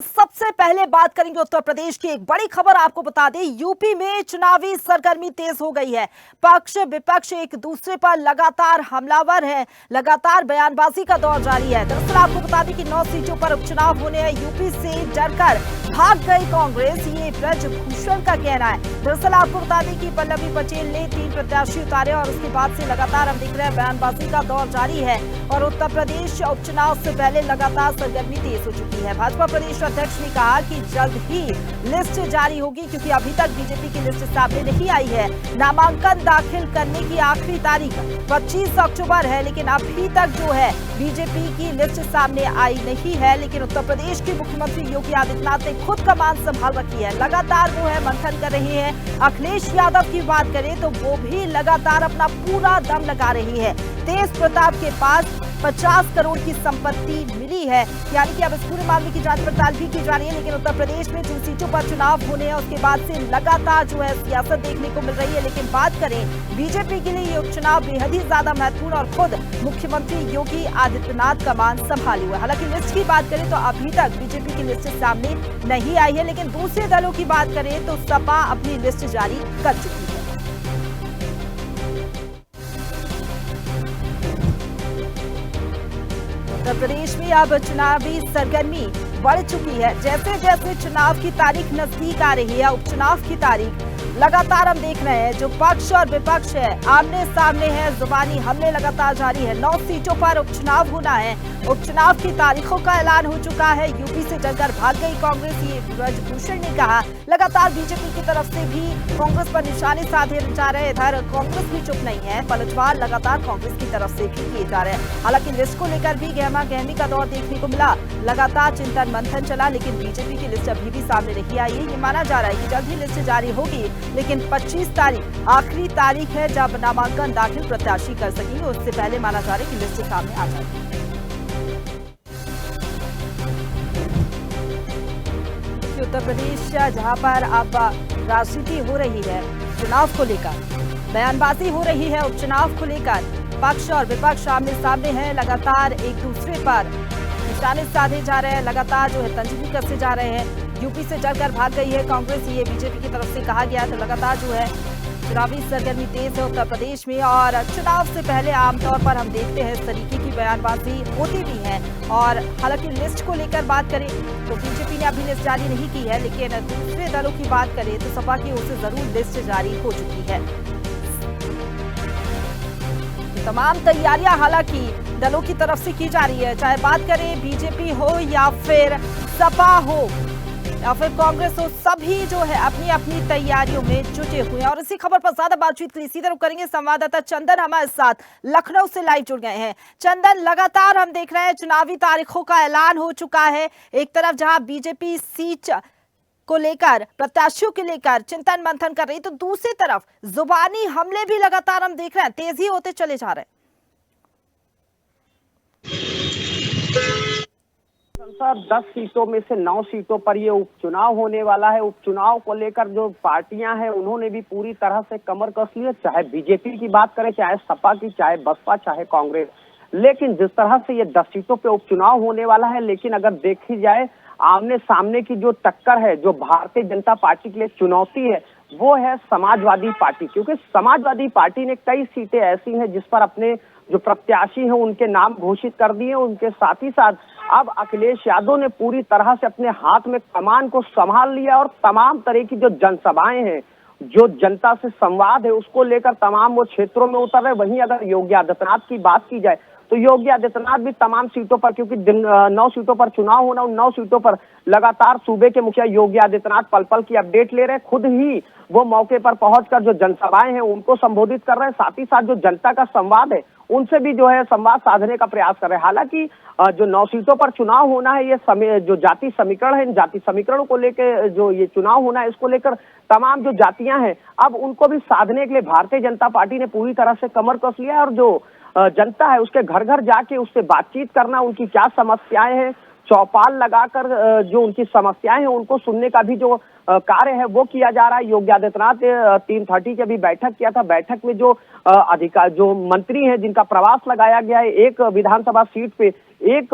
सबसे पहले बात करेंगे उत्तर प्रदेश की एक बड़ी खबर। आपको बता दें, यूपी में चुनावी सरगर्मी तेज हो गई है। पक्ष विपक्ष एक दूसरे पर लगातार हमलावर है, लगातार बयानबाजी का दौर जारी है। दरअसल आपको बता दें कि 9 सीटों पर उपचुनाव होने हैं। यूपी से डरकर भाग गई कांग्रेस, ये ब्रजभूषण का कहना है। दरअसल आपको बता दें कि पल्लवी पटेल ने 3 प्रत्याशी उतारे और उसके बाद से लगातार हम देख रहे हैं बयानबाजी का दौर जारी है। और उत्तर प्रदेश उपचुनाव से पहले लगातार सरगर्मी तेज हो चुकी है। भाजपा प्रदेश अध्यक्ष ने कहा कि जल्द ही लिस्ट जारी होगी, क्योंकि अभी तक बीजेपी की लिस्ट सामने नहीं आई है। नामांकन दाखिल करने की आखिरी तारीख 25 अक्टूबर है, लेकिन अभी तक जो है बीजेपी की लिस्ट सामने आई नहीं है। लेकिन उत्तर प्रदेश के मुख्यमंत्री योगी आदित्यनाथ ने खुद कमान संभाल रखी है। लगातार वो है मंथन कर रही है। अखिलेश यादव की बात करें तो वो भी लगातार अपना पूरा दम लगा रही है। तेज प्रताप के पास 50 करोड़ की संपत्ति मिली है, यानी कि अब इस पूरे मामले की जांच पड़ताल भी की जा रही है। लेकिन उत्तर प्रदेश में जिन सीटों पर चुनाव होने हैं उसके बाद से लगातार जो है सियासत देखने को मिल रही है। लेकिन बात करें बीजेपी के लिए ये उपचुनाव बेहद ही ज्यादा महत्वपूर्ण और खुद मुख्यमंत्री योगी आदित्यनाथ कमान संभाले हुए। हालांकि लिस्ट की बात करें तो अभी तक बीजेपी की लिस्ट सामने नहीं आई है, लेकिन दूसरे दलों की बात करें तो सपा अपनी लिस्ट जारी कर चुकी है। उत्तर प्रदेश में अब चुनावी सरगर्मी बढ़ चुकी है। जैसे जैसे चुनाव की तारीख नजदीक आ रही है, उपचुनाव की तारीख, लगातार हम देख रहे हैं जो पक्ष और विपक्ष है आमने सामने है, जुबानी हमले लगातार जारी है। 9 सीटों पर उपचुनाव होना है। उपचुनाव की तारीखों का ऐलान हो चुका है। यूपी से जलकर भाग गई कांग्रेस, ये ब्रजभूषण ने कहा। लगातार बीजेपी की तरफ से भी कांग्रेस पर निशाने साधे जा रहे हैं। इधर कांग्रेस भी चुप नहीं है, पलटवार लगातार कांग्रेस की तरफ से भी किए जा रहे हैं। हालांकि लिस्ट को लेकर भी गहमा गहमी का दौर देखने को मिला। लगातार चिंतन मंथन चला, लेकिन बीजेपी की लिस्ट अभी भी सामने नहीं आई है। ये माना जा रहा है कि जल्द ही लिस्ट जारी होगी, लेकिन 25 तारीख आखिरी तारीख है जब नामांकन दाखिल प्रत्याशी कर सकेंगे। उससे पहले माना जा रहा है कि लिस्ट सामने आ जाएगी। उत्तर प्रदेश जहां पर अब राजनीति हो रही है, चुनाव को लेकर बयानबाजी हो रही है, उपचुनाव को लेकर पक्ष और विपक्ष आमने सामने हैं। लगातार एक दूसरे पर निशाने साधे जा रहे हैं, लगातार जो है तंजीबी कसते जा रहे हैं। यूपी से जलकर भाग गई है कांग्रेस, ये बीजेपी की तरफ से कहा गया। तो लगातार जो है चुनावी सरगर्मी तेज है उत्तर प्रदेश में। और चुनाव से पहले आमतौर पर हम देखते हैं इस तरीके की बयानबाजी होती भी है। और हालांकि लिस्ट को लेकर बात करें तो बीजेपी ने अभी लिस्ट जारी नहीं की है, लेकिन दूसरे दलों की बात करें तो सपा की ओर से जरूर लिस्ट जारी हो चुकी है। तमाम तैयारियां हालांकि दलों की तरफ से की जा रही है, चाहे बात करें बीजेपी हो या फिर सपा हो या फिर कांग्रेस हो, सभी जो है अपनी अपनी तैयारियों में जुटे हुए हैं। और इसी खबर पर ज्यादा बातचीत के लिए सीधे रुख करेंगे संवाददाता चंदन हमारे साथ लखनऊ से लाइव जुड़ गए हैं। चंदन, लगातार हम देख रहे हैं चुनावी तारीखों का ऐलान हो चुका है। एक तरफ जहां बीजेपी सीट को लेकर, प्रत्याशियों के लेकर चिंतन मंथन कर रही, तो दूसरी तरफ जुबानी हमले भी लगातार हम देख रहे हैं तेजी होते चले जा रहे हैं। सर 10 सीटों में से 9 सीटों पर ये उपचुनाव होने वाला है। उपचुनाव को लेकर जो पार्टियां हैं उन्होंने भी पूरी तरह से कमर कस ली है, चाहे बीजेपी की बात करें, चाहे सपा की, चाहे बसपा, चाहे कांग्रेस। लेकिन जिस तरह से ये 10 सीटों पे उपचुनाव होने वाला है, लेकिन अगर देखी जाए आमने सामने की जो टक्कर है, जो भारतीय जनता पार्टी के लिए चुनौती है, वो है समाजवादी पार्टी। क्योंकि समाजवादी पार्टी ने कई सीटें ऐसी हैं जिस पर अपने जो प्रत्याशी हैं उनके नाम घोषित कर दिए। उनके साथ ही साथ अब अखिलेश यादव ने पूरी तरह से अपने हाथ में कमान को संभाल लिया और तमाम तरह की जो जनसभाएं हैं, जो जनता से संवाद है, उसको लेकर तमाम वो क्षेत्रों में उतर रहे। वहीं अगर योगी आदित्यनाथ की बात की जाए तो योगी आदित्यनाथ भी तमाम सीटों पर, क्योंकि 9 सीटों पर चुनाव होना, उन 9 सीटों पर लगातार सूबे के मुखिया योगी आदित्यनाथ पल पल की अपडेट ले रहे हैं। खुद ही वो मौके पर पहुंचकर जो जनसभाएं हैं उनको संबोधित कर रहे हैं। साथ ही साथ जो जनता का संवाद है उनसे भी जो है संवाद साधने का प्रयास कर रहे हैं। हालांकि जो 9 सीटों पर चुनाव होना है, ये जो जाति समीकरण है, इन जाति समीकरणों को लेकर जो ये चुनाव होना है, इसको लेकर तमाम जो जातियां हैं अब उनको भी साधने के लिए भारतीय जनता पार्टी ने पूरी तरह से कमर कस लिया है। और जो जनता है उसके घर घर जाके उससे बातचीत करना, उनकी क्या समस्याएं हैं, चौपाल लगाकर जो उनकी समस्याएं हैं उनको सुनने का भी जो कार्य है वो किया जा रहा है। योगी आदित्यनाथ ने 3:30 की अभी बैठक किया था। बैठक में जो अधिकार जो मंत्री हैं जिनका प्रवास लगाया गया है, एक विधानसभा सीट पे एक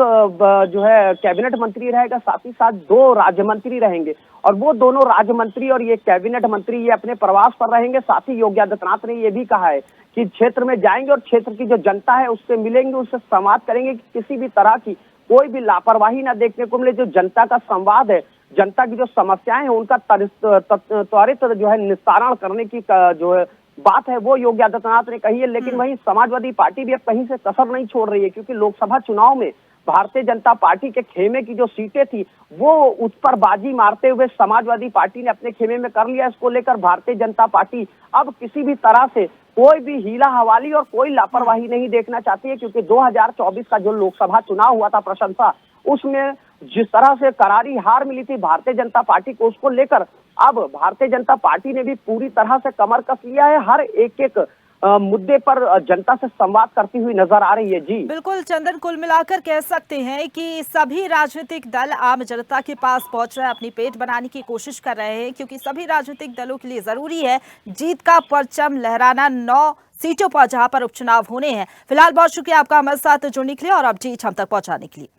जो है कैबिनेट मंत्री रहेगा, साथ ही साथ 2 राज्य मंत्री रहेंगे और वो दोनों राज्य मंत्री और ये कैबिनेट मंत्री ये अपने प्रवास पर रहेंगे। साथ ही योगी आदित्यनाथ ने ये भी कहा है कि क्षेत्र में जाएंगे और क्षेत्र की जो जनता है उससे मिलेंगे, उससे संवाद करेंगे कि किसी भी तरह की कोई भी लापरवाही ना देखने को मिले। जो जनता का संवाद है, जनता की जो समस्याएं हैं उनका त्वरित जो है निस्तारण करने की जो है बात है वो योगी आदित्यनाथ ने कही है। लेकिन वहीं समाजवादी पार्टी भी अब कहीं से कसर नहीं छोड़ रही है, क्योंकि लोकसभा चुनाव में भारतीय जनता पार्टी के खेमे की जो सीटें थी वो उस पर बाजी मारते हुए समाजवादी पार्टी ने अपने खेमे में कर लिया। इसको लेकर भारतीय जनता पार्टी अब किसी भी तरह से कोई भी हीला हवाली और कोई लापरवाही नहीं देखना चाहती है, क्योंकि 2024 का जो लोकसभा चुनाव हुआ था प्रशंसा, उसमें जिस तरह से करारी हार मिली थी भारतीय जनता पार्टी को, उसको लेकर अब भारतीय जनता पार्टी ने भी पूरी तरह से कमर कस लिया है। हर एक मुद्दे पर जनता से संवाद करती हुई नजर आ रही है। जी बिल्कुल चंदन, कुल मिलाकर कह सकते हैं कि सभी राजनीतिक दल आम जनता के पास पहुंच रहे हैं, अपनी पेट बनाने की कोशिश कर रहे हैं, क्योंकि सभी राजनीतिक दलों के लिए जरूरी है जीत का परचम लहराना 9 सीटों पर जहां पर उपचुनाव होने हैं। फिलहाल बहुत शुक्रिया आपका हमारे साथ जुड़ने के लिए और अपडेट हम तक पहुंचाने के लिए।